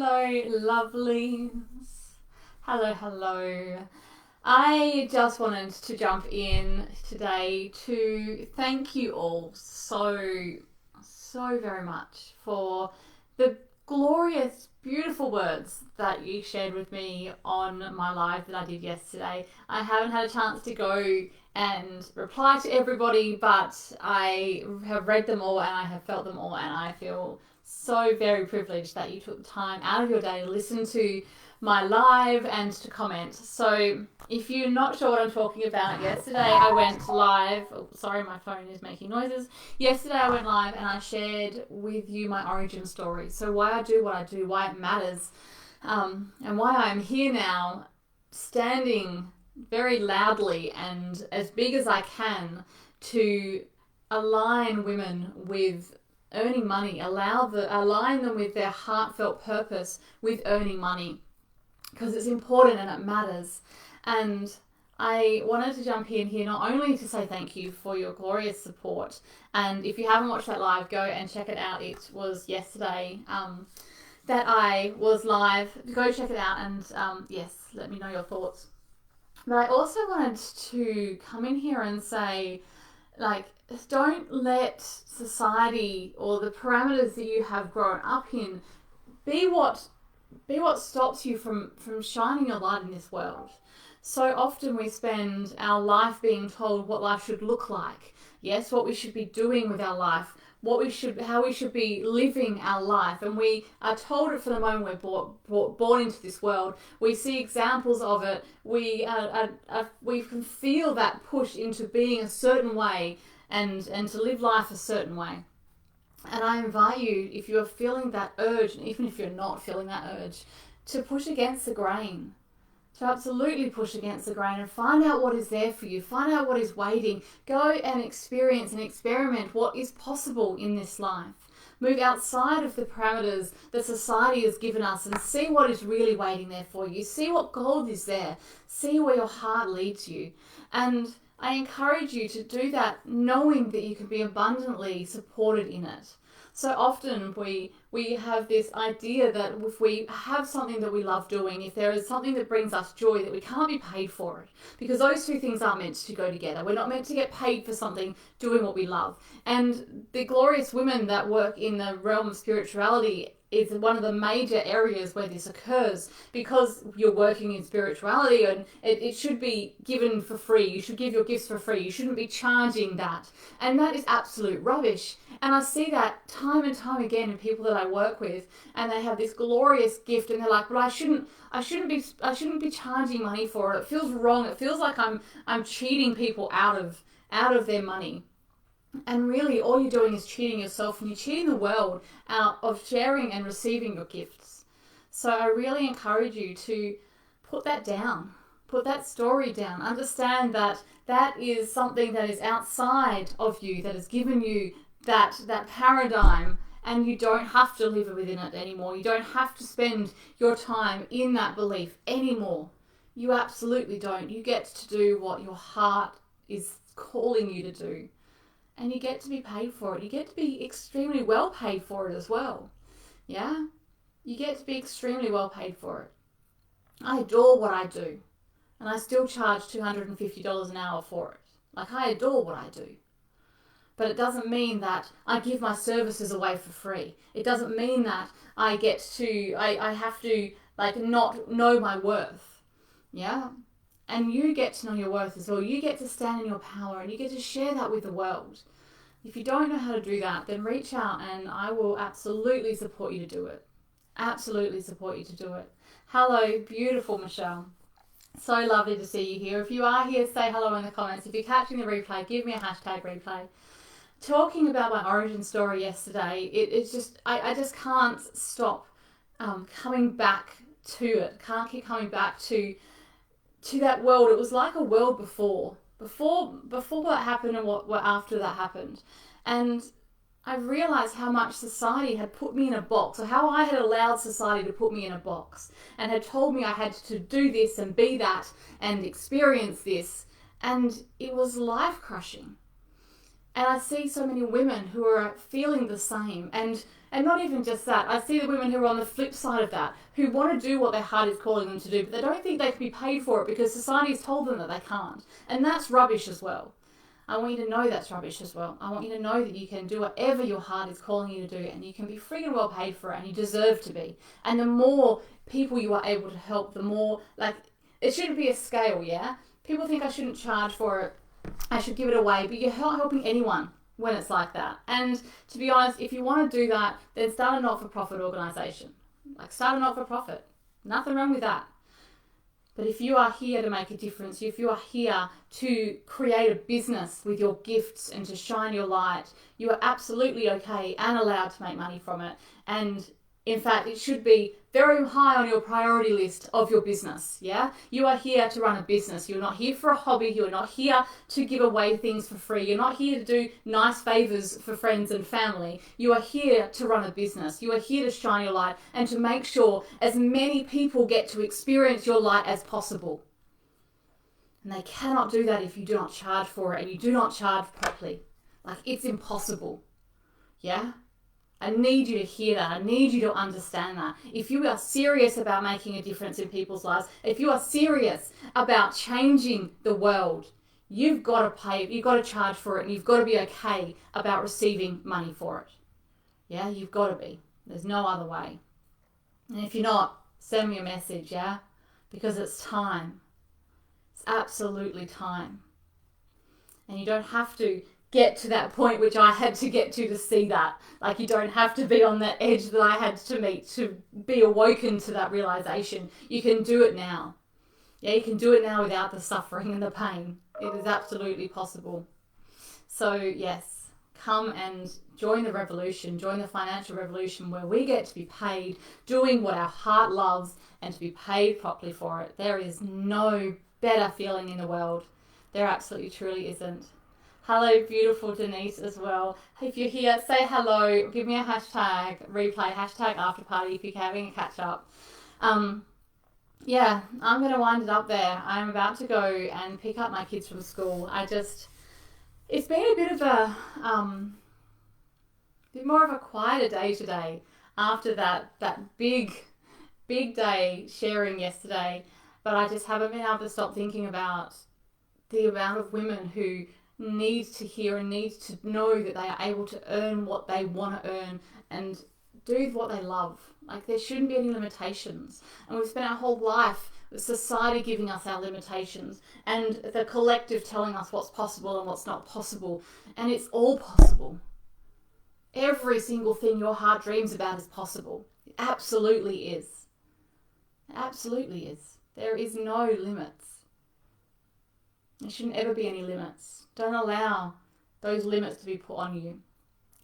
Hello, lovelies. Hello. I just wanted to jump in today to thank you all so very much for the glorious, beautiful words that you shared with me on my live that I did yesterday. I haven't had a chance to go and reply to everybody, but I have read them all and I have felt them all, and I feel so very privileged that you took the time out of your day to listen to my live and to comment. So if you're not sure what I'm talking about, yesterday I went live. Oh, sorry, my phone is making noises. Yesterday I went live and I shared with you my origin story. So why I do what I do, why it matters, and why I'm here now, standing very loudly and as big as I can to align women with earning money, align them with their heartfelt purpose with earning money, because it's important and it matters. And I wanted to jump in here not only to say thank you for your glorious support, and if you haven't watched that live, go and check it out. It was yesterday that I was live. Go check it out and yes, let me know your thoughts. But I also wanted to come in here and say, like, don't let society or the parameters that you have grown up in be what stops you from shining your light in this world. So often we spend our life being told what life should look like. Yes, what we should be doing with our life, how we should be living our life, and we are told it from the moment we're born into this world. We see examples of it. We can feel that push into being a certain way and to live life a certain way. And I invite you, if you are feeling that urge, and even if you're not feeling that urge, to push against the grain. To absolutely push against the grain and find out what is there for you. Find out what is waiting. Go and experience and experiment what is possible in this life. Move outside of the parameters that society has given us and see what is really waiting there for you. See what gold is there. See where your heart leads you. And I encourage you to do that knowing that you can be abundantly supported in it. So often we have this idea that if we have something that we love doing, if there is something that brings us joy, that we can't be paid for it, because those two things aren't meant to go together. We're not meant to get paid for something doing what we love. And the glorious women that work in the realm of spirituality is one of the major areas where this occurs, because you're working in spirituality and it should be given for free. You should give your gifts for free. You shouldn't be charging that. And that is absolute rubbish. And I see that time and time again in people that I work with, and they have this glorious gift and they're like, but I shouldn't be charging money for it. It feels wrong. It feels like I'm cheating people out of their money. And really, all you're doing is cheating yourself, and you're cheating the world out of sharing and receiving your gifts. So I really encourage you to put that down. Put that story down. Understand that that is something that is outside of you, that has given you that paradigm, and you don't have to live within it anymore. You don't have to spend your time in that belief anymore. You absolutely don't. You get to do what your heart is calling you to do. And you get to be paid for it. You get to be extremely well paid for it as well. Yeah? You get to be extremely well paid for it. I adore what I do. And I still charge $250 an hour for it. Like, I adore what I do. But it doesn't mean that I give my services away for free. It doesn't mean that I have to, like, not know my worth. Yeah? And you get to know your worth as well. You get to stand in your power and you get to share that with the world. If you don't know how to do that, then reach out and I will absolutely support you to do it. Absolutely support you to do it. Hello, beautiful Michelle. So lovely to see you here. If you are here, say hello in the comments. If you're catching the replay, give me a #replay. Talking about my origin story yesterday, it's just, I just can't stop coming back to it. Can't keep coming back to that world. It was like a world before that happened and what after that happened. And I realized how much society had put me in a box, or how I had allowed society to put me in a box and had told me I had to do this and be that and experience this. And it was life crushing. And I see so many women who are feeling the same. And And not even just that, I see the women who are on the flip side of that, who want to do what their heart is calling them to do, but they don't think they can be paid for it because society has told them that they can't. And that's rubbish as well. I want you to know that's rubbish as well. I want you to know that you can do whatever your heart is calling you to do, and you can be friggin' well paid for it, and you deserve to be. And the more people you are able to help, the more, like, it shouldn't be a scale, yeah? People think I shouldn't charge for it, I should give it away, but you're not helping anyone when it's like that. And to be honest, if you want to do that, then start a not-for-profit organisation. Like, start a not-for-profit. Nothing wrong with that. But if you are here to make a difference, if you are here to create a business with your gifts and to shine your light, you are absolutely okay and allowed to make money from it. And in fact, it should be very high on your priority list of your business, yeah? You are here to run a business. You're not here for a hobby. You're not here to give away things for free. You're not here to do nice favors for friends and family. You are here to run a business. You are here to shine your light and to make sure as many people get to experience your light as possible. And they cannot do that if you do not charge for it and you do not charge properly. Like, it's impossible, yeah? I need you to hear that. I need you to understand that. If you are serious about making a difference in people's lives, if you are serious about changing the world, you've got to pay, you've got to charge for it, and you've got to be okay about receiving money for it. Yeah, you've got to be. There's no other way. And if you're not, send me a message, yeah? Because it's time. It's absolutely time. And you don't have to get to that point which I had to get to see that. Like, you don't have to be on that edge that I had to meet to be awoken to that realization. You can do it now. Yeah, you can do it now without the suffering and the pain. It is absolutely possible. So yes, come and join the revolution, join the financial revolution where we get to be paid doing what our heart loves and to be paid properly for it. There is no better feeling in the world. There absolutely truly isn't. Hello, beautiful Denise as well. If you're here, say hello. Give me a hashtag replay, hashtag after party if you're having a catch up. Yeah, I'm going to wind it up there. I'm about to go and pick up my kids from school. It's been a bit of a, bit more of a quieter day today after that big day sharing yesterday. But I just haven't been able to stop thinking about the amount of women who need to hear and need to know that they are able to earn what they want to earn and do what they love. Like, there shouldn't be any limitations. And we've spent our whole life with society giving us our limitations and the collective telling us what's possible and what's not possible. And it's all possible. Every single thing your heart dreams about is possible. It absolutely is. It absolutely is. There is no limits. There shouldn't ever be any limits. Don't allow those limits to be put on you,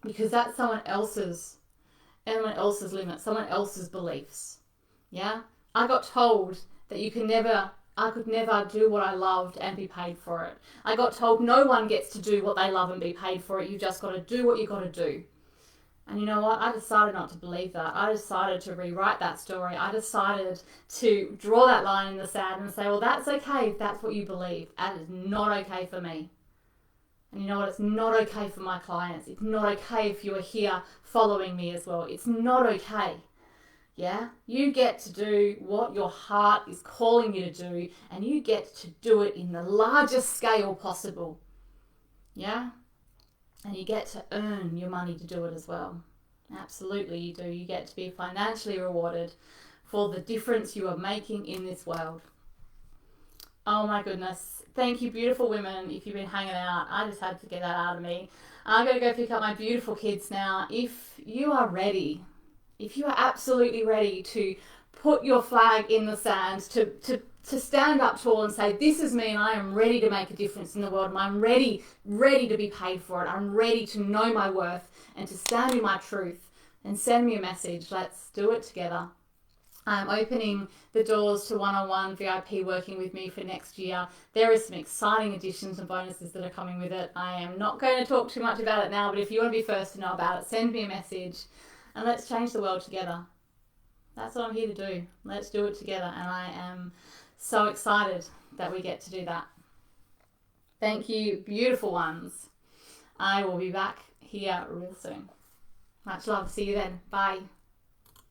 because that's someone else's limits, someone else's beliefs. Yeah? I got told that I could never do what I loved and be paid for it. I got told no one gets to do what they love and be paid for it. You just got to do what you got to do. And you know what? I decided not to believe that. I decided to rewrite that story. I decided to draw that line in the sand and say, well, that's okay if that's what you believe. That is not okay for me. And you know what? It's not okay for my clients. It's not okay if you are here following me as well. It's not okay. Yeah? You get to do what your heart is calling you to do, and you get to do it in the largest scale possible. Yeah? And you get to earn your money to do it as well. Absolutely you do. You get to be financially rewarded for the difference you are making in this world. Oh my goodness. Thank you, beautiful women, if you've been hanging out. I just had to get that out of me. I'm going to go pick up my beautiful kids now. If you are ready, if you are absolutely ready to put your flag in the sand, to stand up tall and say, this is me and I am ready to make a difference in the world and I'm ready to be paid for it. I'm ready to know my worth and to stand in my truth, and send me a message. Let's do it together. I'm opening the doors to one-on-one VIP working with me for next year. There is some exciting additions and bonuses that are coming with it. I am not going to talk too much about it now, but if you want to be first to know about it, send me a message and let's change the world together. That's what I'm here to do. Let's do it together, and I am so excited that we get to do that. Thank you, beautiful ones. I will be back here real soon. Much love. See you then. Bye.